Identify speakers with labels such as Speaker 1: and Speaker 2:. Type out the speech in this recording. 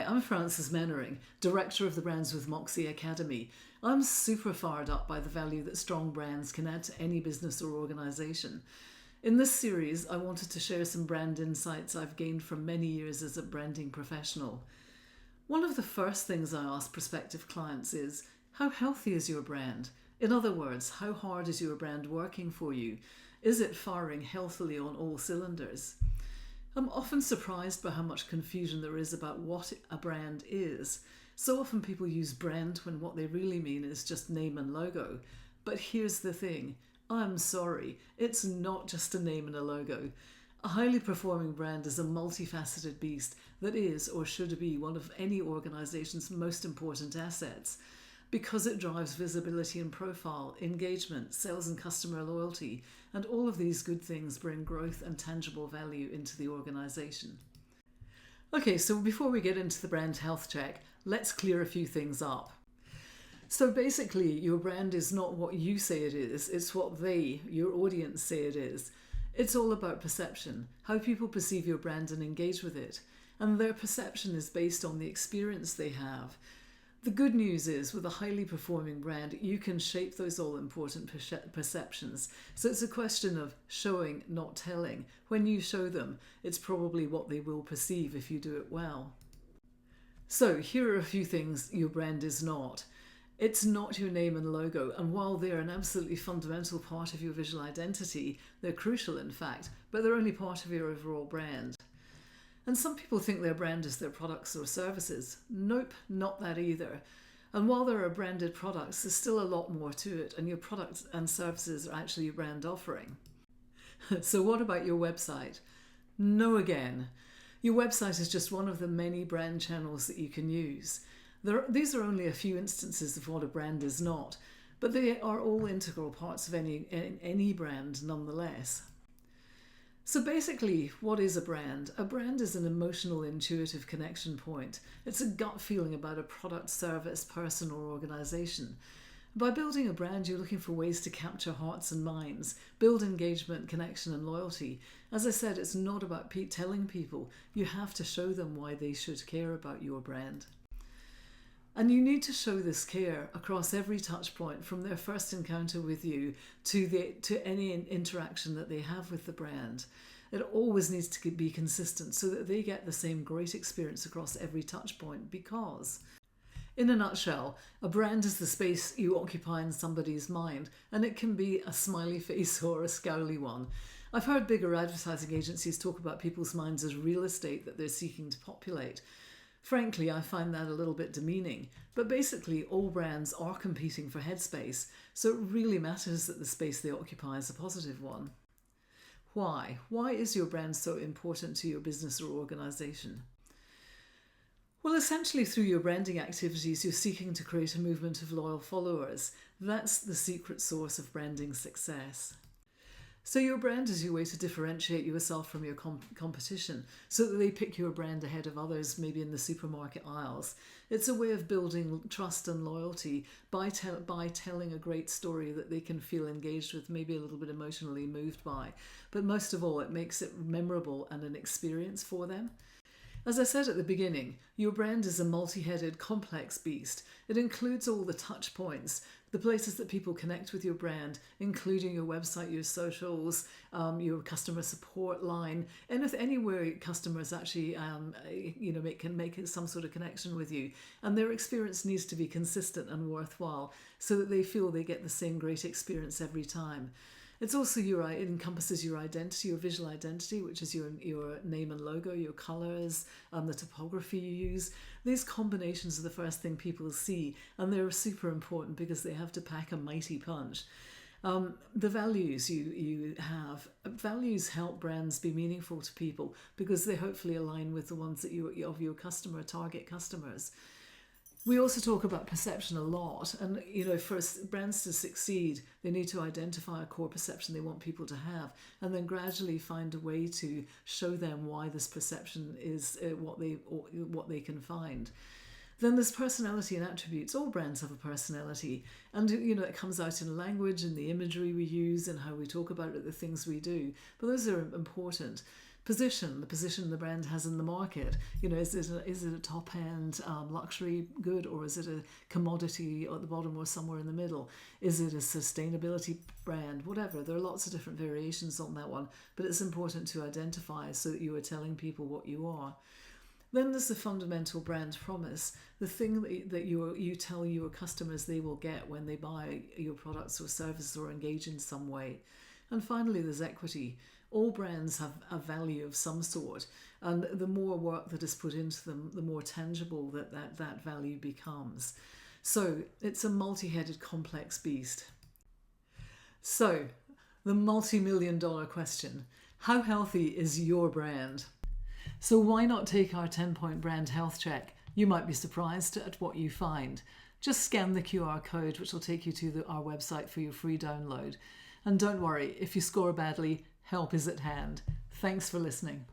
Speaker 1: Hi, I'm Frances Mannering, Director of the Brands with Moxie Academy. I'm super fired up by the value that strong brands can add to any business or organisation. In this series, I wanted to share some brand insights I've gained from many years as a branding professional. One of the first things I ask prospective clients is, how healthy is your brand? In other words, how hard is your brand working for you? Is it firing healthily on all cylinders? I'm often surprised by how much confusion there is about what a brand is. So often people use brand when what they really mean is just name and logo. But here's the thing, I'm sorry, it's not just a name and a logo. A highly performing brand is a multifaceted beast that is or should be one of any organisation's most important assets, because it drives visibility and profile, engagement, sales and customer loyalty, and all of these good things bring growth and tangible value into the organisation. Okay, so before we get into the brand health check, let's clear a few things up. So basically, your brand is not what you say it is, it's what your audience, say it is. It's all about perception, how people perceive your brand and engage with it. And their perception is based on the experience they have. The good news is, with a highly performing brand, you can shape those all-important perceptions. So it's a question of showing, not telling. When you show them, it's probably what they will perceive if you do it well. So here are a few things your brand is not. It's not your name and logo, and while they're an absolutely fundamental part of your visual identity, they're crucial in fact, but they're only part of your overall brand. And some people think their brand is their products or services. Nope, not that either. And while there are branded products, there's still a lot more to it, and your products and services are actually your brand offering. So what about your website? No again. Your website is just one of the many brand channels that you can use. These are only a few instances of what a brand is not, but they are all integral parts of any brand nonetheless. So basically, what is a brand? A brand is an emotional, intuitive connection point. It's a gut feeling about a product, service, person, or organisation. By building a brand, you're looking for ways to capture hearts and minds, build engagement, connection, and loyalty. As I said, it's not about telling people. You have to show them why they should care about your brand. And you need to show this care across every touch point, from their first encounter with you to any interaction that they have with the brand. It always needs to be consistent so that they get the same great experience across every touch point, because, in a nutshell, a brand is the space you occupy in somebody's mind, and it can be a smiley face or a scowly one. I've heard bigger advertising agencies talk about people's minds as real estate that they're seeking to populate. Frankly, I find that a little bit demeaning, but basically all brands are competing for headspace, so it really matters that the space they occupy is a positive one. Why? Why is your brand so important to your business or organisation? Well, essentially through your branding activities, you're seeking to create a movement of loyal followers. That's the secret source of branding success. So your brand is your way to differentiate yourself from your competition, so that they pick your brand ahead of others, maybe in the supermarket aisles. It's a way of building trust and loyalty by telling a great story that they can feel engaged with, maybe a little bit emotionally moved by. But most of all, it makes it memorable and an experience for them. As I said at the beginning, your brand is a multi-headed, complex beast. It includes all the touch points, the places that people connect with your brand, including your website, your socials, your customer support line, and anywhere customers actually can make some sort of connection with you. And their experience needs to be consistent and worthwhile, so that they feel they get the same great experience every time. It's also it encompasses your identity, your visual identity, which is your name and logo, your colours, the topography you use. These combinations are the first thing people see, and they're super important because they have to pack a mighty punch. The values you have. Values help brands be meaningful to people because they hopefully align with the ones that of your target customers. We also talk about perception a lot, and for brands to succeed, they need to identify a core perception they want people to have, and then gradually find a way to show them why this perception is what they can find. Then there's personality and attributes. All brands have a personality, and it comes out in language and the imagery we use and how we talk about it, the things we do. But those are important. Position, the position the brand has in the market. Is it a top-end luxury good, or is it a commodity at the bottom or somewhere in the middle? Is it a sustainability brand? Whatever. There are lots of different variations on that one, but it's important to identify so that you are telling people what you are. Then there's the fundamental brand promise, the thing that you tell your customers they will get when they buy your products or services or engage in some way. And finally, there's equity. All brands have a value of some sort, and the more work that is put into them, the more tangible that value becomes. So it's a multi-headed, complex beast. So, the multi-million-dollar question: how healthy is your brand? So why not take our 10-point brand health check? You might be surprised at what you find. Just scan the QR code, which will take you to our website for your free download. And don't worry, if you score badly, help is at hand. Thanks for listening.